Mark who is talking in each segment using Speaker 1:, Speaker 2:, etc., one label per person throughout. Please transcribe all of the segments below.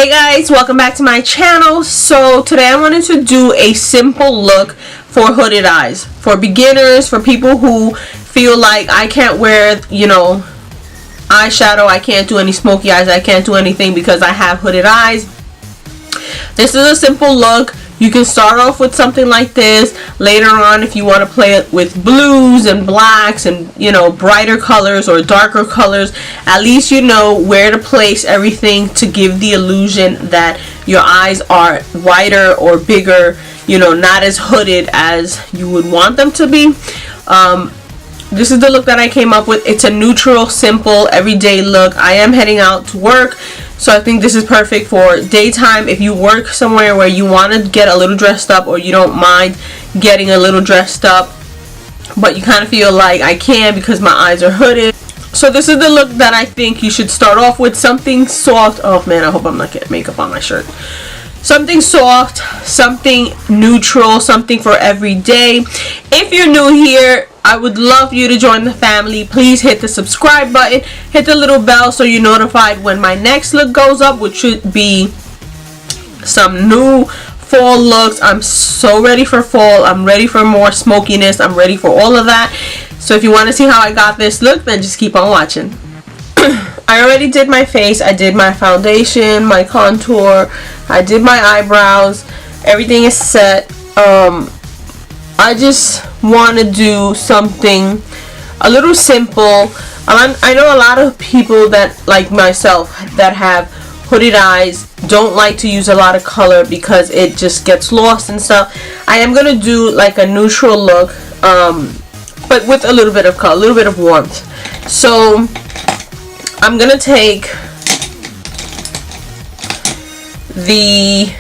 Speaker 1: Hey guys, welcome back to my channel. So today I wanted to do a simple look for hooded eyes, for beginners, for people who feel like I can't wear, eyeshadow, I can't do any smoky eyes, I can't do anything because I have hooded eyes. This is a simple look. You can start off with something like this. Later on, if you want to play it with blues and blacks and, brighter colors or darker colors, at least you know where to place everything to give the illusion that your eyes are wider or bigger, not as hooded as you would want them to be. This is the look that I came up with. It's a neutral, simple, everyday look. I am heading out to work, so I think this is perfect for daytime. If you work somewhere where you want to get a little dressed up, or you don't mind getting a little dressed up, but you kind of feel like I can because my eyes are hooded. So this is the look that I think you should start off with. Something soft. Oh man, I hope I'm not getting makeup on my shirt. Something soft, something neutral, something for every day. If you're new here, I would love you to join the family. Please hit the subscribe button, hit the little bell so you're notified when my next look goes up, which should be some new fall looks. I'm so ready for fall. I'm ready for more smokiness. I'm ready for all of that. So if you want to see how I got this look, then just keep on watching. I already did my face. I did my foundation, my contour. I did my eyebrows. Everything is set. I just want to do something a little simple. I know a lot of people that, like myself, that have hooded eyes don't like to use a lot of color because it just gets lost and stuff. I am going to do like a neutral look, but with a little bit of color, a little bit of warmth. So I'm going to take the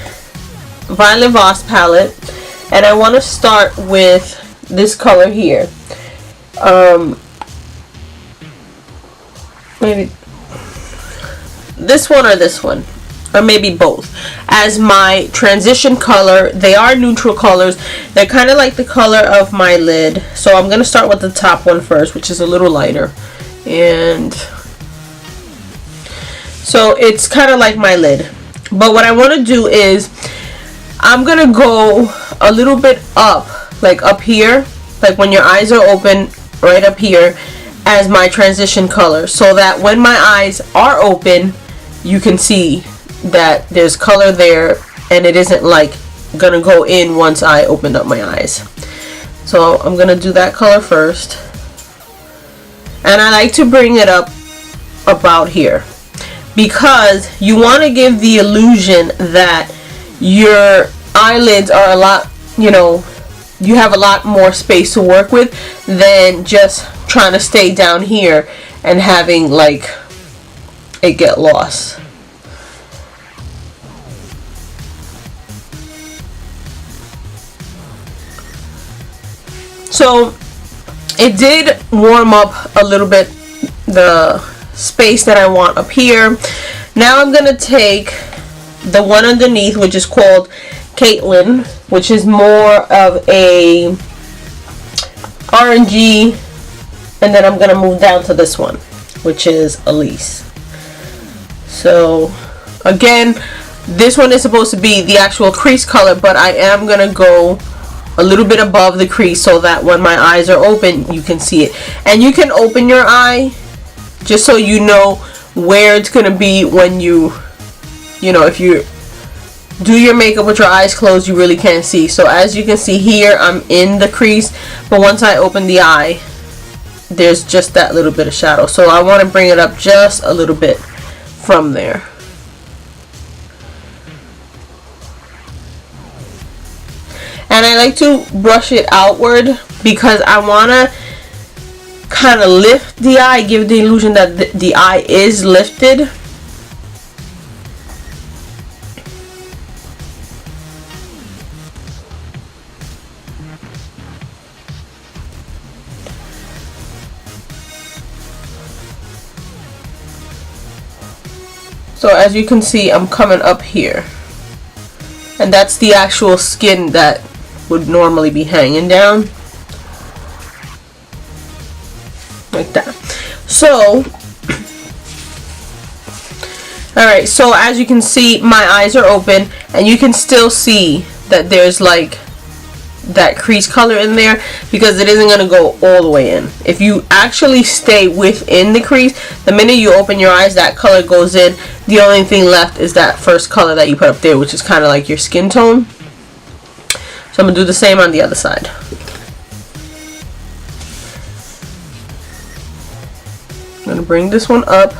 Speaker 1: Violet Voss palette, and I want to start with this color here. Maybe this one or this one, or maybe both, as my transition color. They are neutral colors. They're kind of like the color of my lid. So I'm going to start with the top one first, which is a little lighter. And so it's kind of like my lid. But what I want to do is I'm going to go a little bit up, like up here, like when your eyes are open, right up here, as my transition color, so that when my eyes are open, you can see that there's color there and it isn't like going to go in once I opened up my eyes. So I'm going to do that color first. And I like to bring it up about here, because you want to give the illusion that your eyelids are a lot, you have a lot more space to work with than just trying to stay down here and having like it get lost. So it did warm up a little bit the space that I want up here. Now I'm gonna take the one underneath, which is called Caitlin, which is more of a orangey, and then I'm gonna move down to this one, which is Elise. So again, this one is supposed to be the actual crease color, but I am gonna go a little bit above the crease so that when my eyes are open, you can see it. And you can open your eye just so you know where it's gonna be when if you do your makeup with your eyes closed, you really can't see. So as you can see here, I'm in the crease, but once I open the eye, there's just that little bit of shadow. So I want to bring it up just a little bit from there. And I like to brush it outward because I want to kind of lift the eye, give the illusion that the eye is lifted. So as you can see, I'm coming up here, and that's the actual skin that would normally be hanging down like that. So Alright, so as you can see, my eyes are open, and you can still see that there's like that crease color in there, because it isn't going to go all the way in. If you actually stay within the crease, the minute you open your eyes, that color goes in. The only thing left is that first color that you put up there, which is kind of like your skin tone. So I'm going to do the same on the other side. I'm going to bring this one up.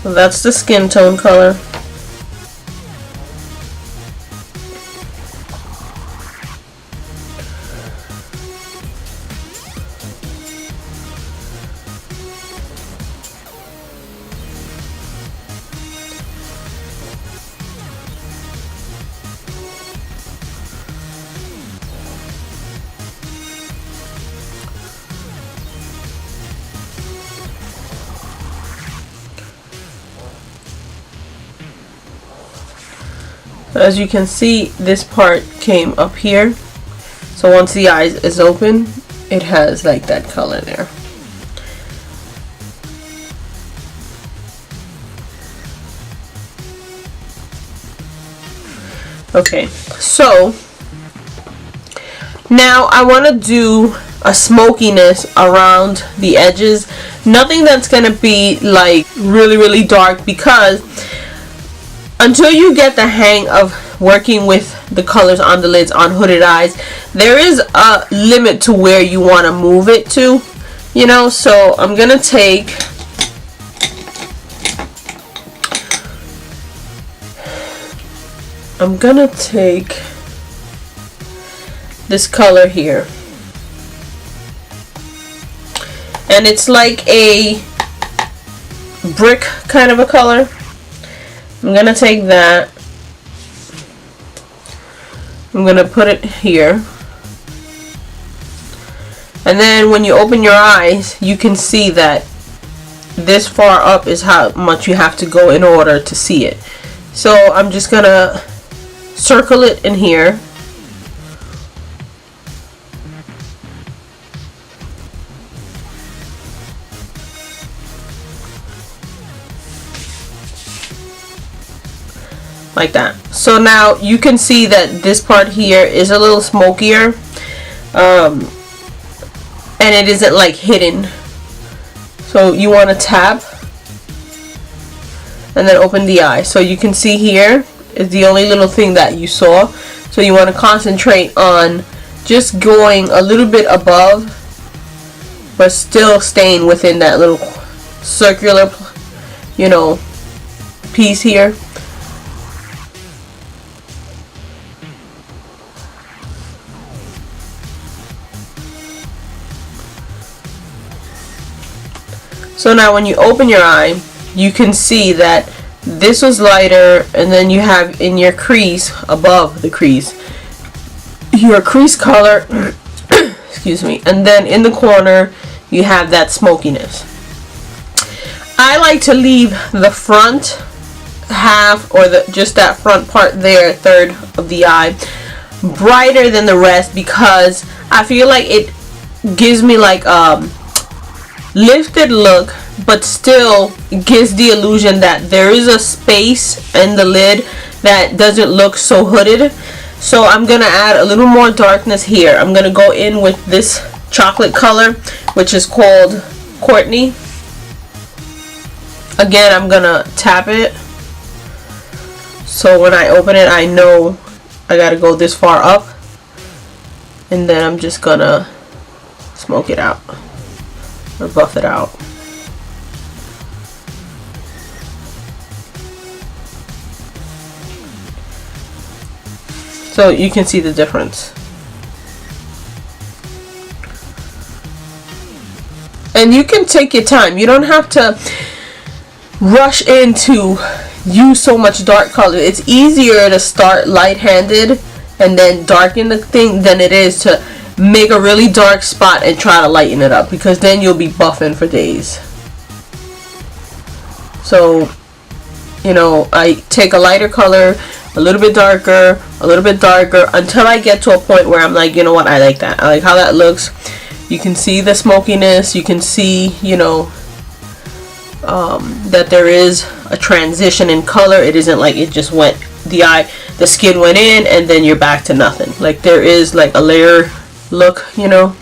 Speaker 1: So that's the skin tone color. As you can see, this part came up here. So once the eyes is open, it has like that color there. Okay, so now I want to do a smokiness around the edges. Nothing that's going to be like really dark, because until you get the hang of working with the colors on the lids on hooded eyes, there is a limit to where you want to move it to, you know. So I'm gonna take this color here, and it's like a brick kind of a color. I'm going to take that, I'm going to put it here, and then when you open your eyes, you can see that this far up is how much you have to go in order to see it. So I'm just going to circle it in here. Like that. So now you can see that this part here is a little smokier, and it isn't like hidden. So you want to tap and then open the eye. So you can see here is the only little thing that you saw. So you want to concentrate on just going a little bit above, but still staying within that little circular, you know, piece here. So now when you open your eye, you can see that this was lighter, and then you have in your crease, above the crease, your crease color, excuse me, and then in the corner you have that smokiness. I like to leave the front half, or just that front part there, third of the eye, brighter than the rest, because I feel like it gives me like lifted look, but still gives the illusion that there is a space in the lid that doesn't look so hooded. So I'm gonna add a little more darkness here. I'm gonna go in with this chocolate color, which is called Courtney. Again, I'm gonna tap it, so when I open it, I know I gotta go this far up, and then I'm just gonna smoke it out or buff it out. So you can see the difference. And you can take your time. You don't have to rush into use so much dark color. It's easier to start light-handed and then darken the thing than it is to make a really dark spot and try to lighten it up, because then you'll be buffing for days. So, you know, I take a lighter color, a little bit darker, a little bit darker, until I get to a point where I'm like, you know what, I like that. I like how that looks. You can see the smokiness. You can see, you know, that there is a transition in color. It isn't like it just went, the skin went in and then you're back to nothing. Like there is like a layer look, you know.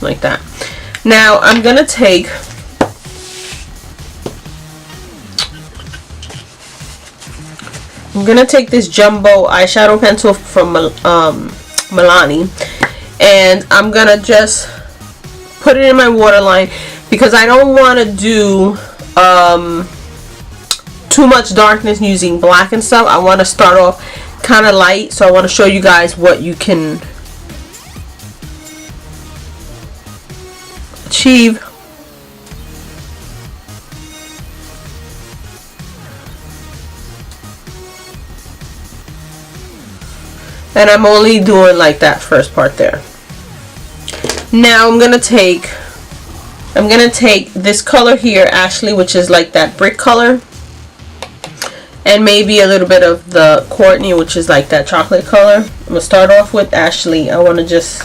Speaker 1: Like that. Now I'm gonna take this jumbo eyeshadow pencil from Milani, and I'm gonna just put it in my waterline, because I don't want to do too much darkness using black and stuff. I want to start off kind of light, so I want to show you guys what you can achieve. And I'm only doing like that first part there. Now I'm gonna take this color here, Ashley, which is like that brick color, and maybe a little bit of the Courtney, which is like that chocolate color. I'm gonna start off with Ashley. I want to just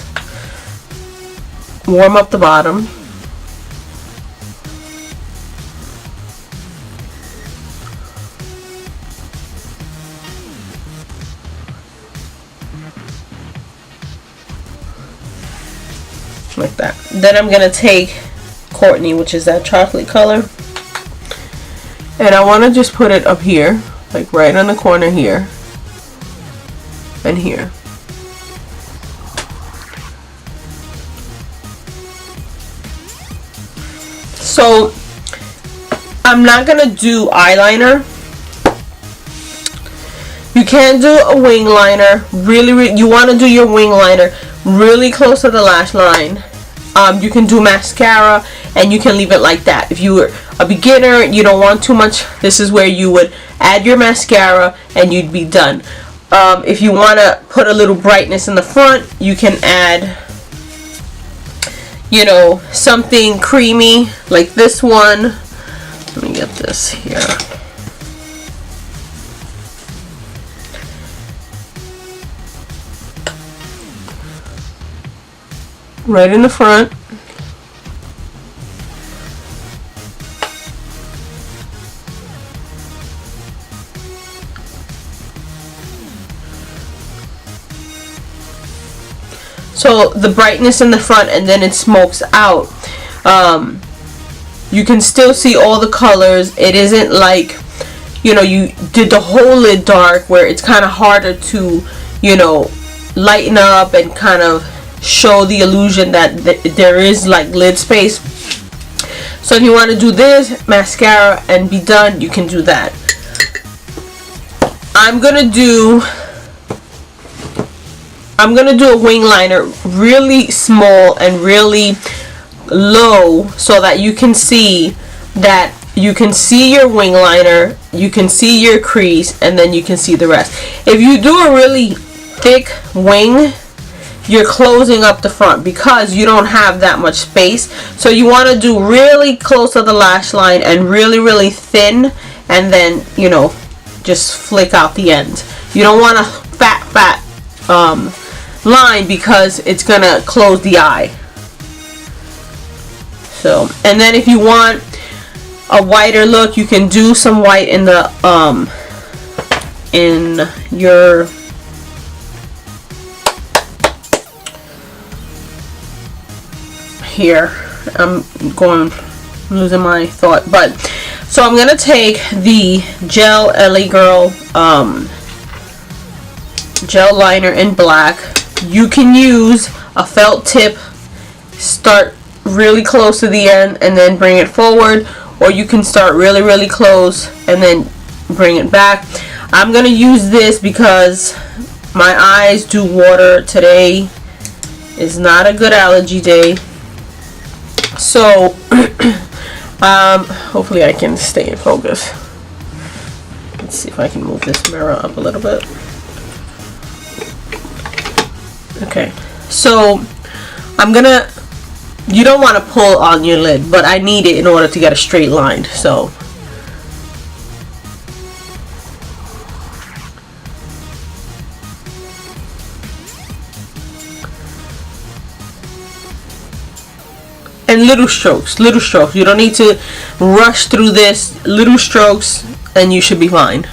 Speaker 1: warm up the bottom. Like that. Then I'm gonna take Courtney, which is that chocolate color, and I want to just put it up here, like right on the corner here and here. So I'm not gonna do eyeliner. You can do a wing liner. Really, you want to do your wing liner really close to the lash line. You can do mascara, and you can leave it like that. If you were a beginner, you don't want too much, this is where you would add your mascara and you'd be done. If you want to put a little brightness in the front, you can add, you know, something creamy like this one. Let me get this here. Right in the front. So the brightness in the front, and then it smokes out. You can still see all the colors. It isn't like, you know, you did the whole lid dark where it's kind of harder to, you know, lighten up and kind of show the illusion that there is like lid space. So if you want to do this mascara and be done, you can do that. I'm gonna do a wing liner really small and really low, so that you can see your wing liner, you can see your crease, and then you can see the rest. If you do a really thick wing, you're closing up the front because you don't have that much space. So you want to do really close to the lash line and really, really thin, and then, you know, just flick out the ends. You don't want a fat line, because it's gonna close the eye. So, and then if you want a whiter look, you can do some white in the in your here. I'm losing my thought, but so I'm gonna take the gel LA Girl gel liner in black. You can use a felt tip, start really close to the end and then bring it forward, or you can start really, really close and then bring it back. I'm gonna use this because my eyes do water. Today is not a good allergy day. So hopefully I can stay in focus. Let's see if I can move this mirror up a little bit. Okay, so you don't want to pull on your lid, but I need it in order to get a straight line. So and little strokes. You don't need to rush through this. Little strokes and you should be fine.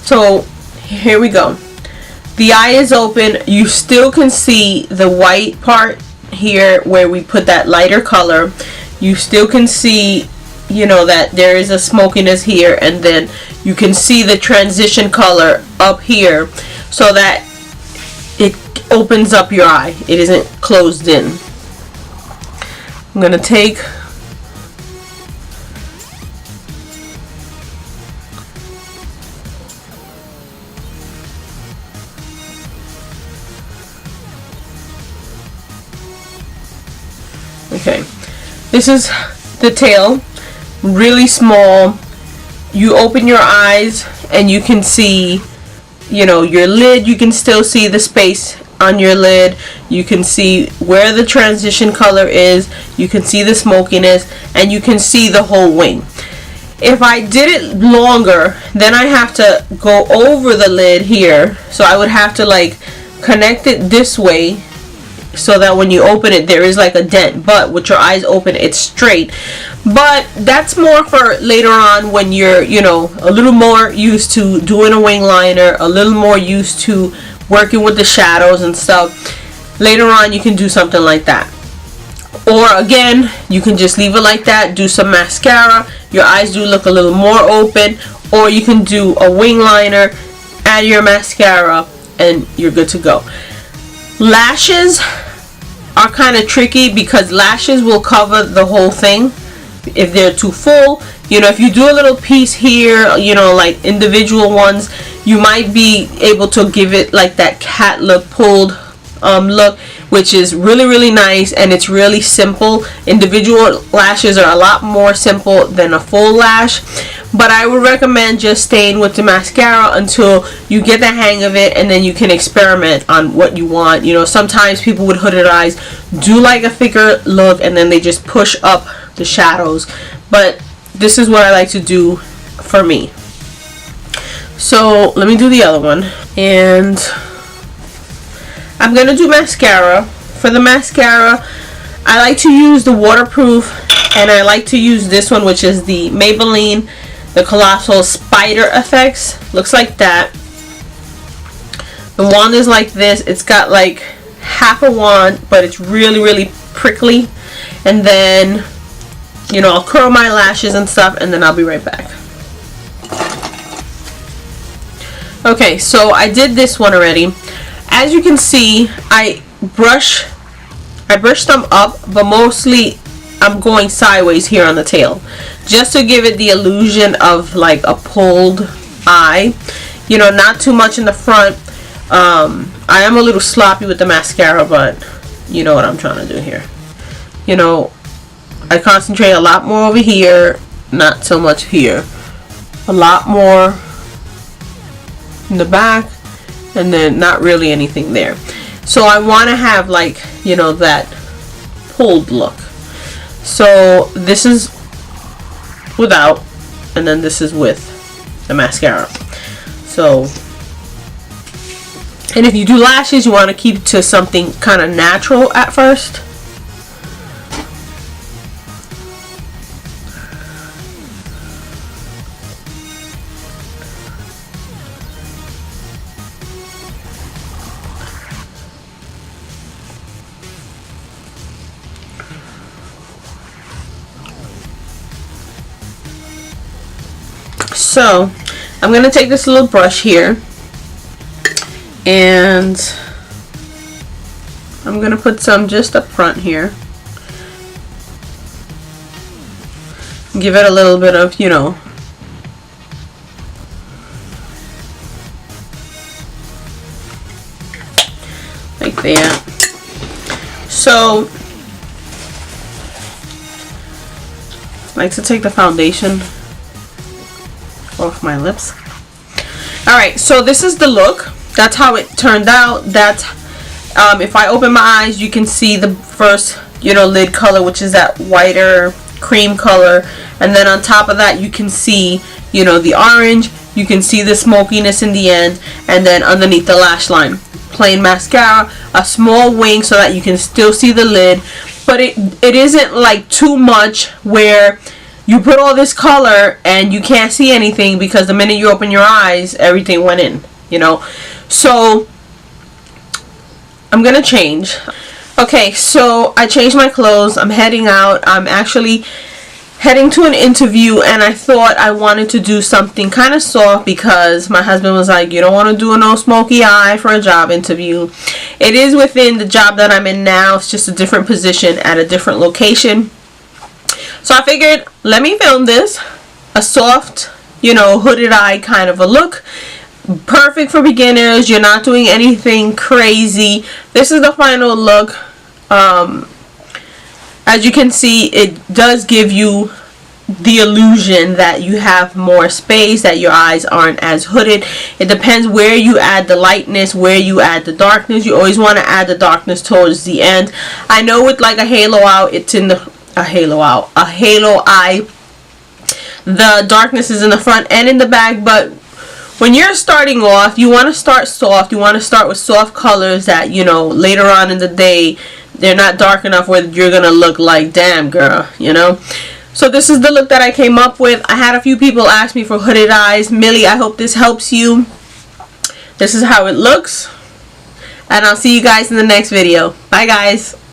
Speaker 1: So here we go. The eye is open. You still can see the white part here where we put that lighter color. You still can see, you know, that there is a smokiness here, and then you can see the transition color up here so that it opens up your eye. It isn't closed in. I'm gonna take okay, this is the tail, really small. You open your eyes and you can see, you know, your lid. You can still see the space on your lid. You can see where the transition color is. You can see the smokiness, and you can see the whole wing. If I did it longer, then I have to go over the lid here. So I would have to like connect it this way, so that when you open it there is like a dent, but with your eyes open it's straight. But that's more for later on when you're, you know, a little more used to doing a wing liner, a little more used to working with the shadows and stuff. Later on you can do something like that, or again you can just leave it like that, do some mascara, your eyes do look a little more open, or you can do a wing liner, add your mascara, and you're good to go. Lashes are kind of tricky because lashes will cover the whole thing if they're too full. You know, if you do a little piece here, you know, like individual ones, you might be able to give it like that cat look, pulled look, which is really nice, and it's really simple. Individual lashes are a lot more simple than a full lash, but I would recommend just staying with the mascara until you get the hang of it, and then you can experiment on what you want. You know, sometimes people with hooded eyes do like a thicker look and then they just push up the shadows, but this is what I like to do for me. So let me do the other one, and I'm gonna do mascara. For the mascara, I like to use the waterproof, and I like to use this one, which is the Maybelline, the Colossal Spider Effects. Looks like that. The wand is like this. It's got like half a wand, but it's really prickly. And then, you know, I'll curl my lashes and stuff, and then I'll be right back. Okay, so I did this one already. As you can see, I brush them up, but mostly I'm going sideways here on the tail, just to give it the illusion of like a pulled eye. You know, not too much in the front. I am a little sloppy with the mascara, but you know what I'm trying to do here. You know, I concentrate a lot more over here, not so much here. A lot more in the back, and then not really anything there. So I want to have like, you know, that pulled look. So this is without, and then this is with the mascara. So, and if you do lashes, you want to keep it to something kind of natural at first. So I'm going to take this little brush here and I'm going to put some just up front here. Give it a little bit of, you know, like that. So I like to take the foundation off my lips. Alright, so this is the look. That's how it turned out. That's if I open my eyes, you can see the first, you know, lid color, which is that whiter cream color, and then on top of that you can see, you know, the orange. You can see the smokiness in the end, and then underneath the lash line, plain mascara, a small wing so that you can still see the lid, but it isn't like too much where you put all this color and you can't see anything, because the minute you open your eyes everything went in, you know. So I'm gonna change. Okay, so I changed my clothes. I'm heading out. I'm actually heading to an interview, and I thought I wanted to do something kind of soft because my husband was like, you don't want to do a no smoky eye for a job interview. It is within the job that I'm in now. It's just a different position at a different location. So I figured, let me film this. A soft, you know, hooded eye kind of a look. Perfect for beginners. You're not doing anything crazy. This is the final look. As you can see, it does give you the illusion that you have more space, that your eyes aren't as hooded. It depends where you add the lightness, where you add the darkness. You always want to add the darkness towards the end. I know with like a halo out, it's in the a halo eye, the darkness is in the front and in the back, but when you're starting off, you want to start soft. You want to start with soft colors that, you know, later on in the day they're not dark enough where you're gonna look like, damn girl, you know. So this is the look that I came up with. I had a few people ask me for hooded eyes. Millie, I hope this helps you. This is how it looks, and I'll see you guys in the next video. Bye guys.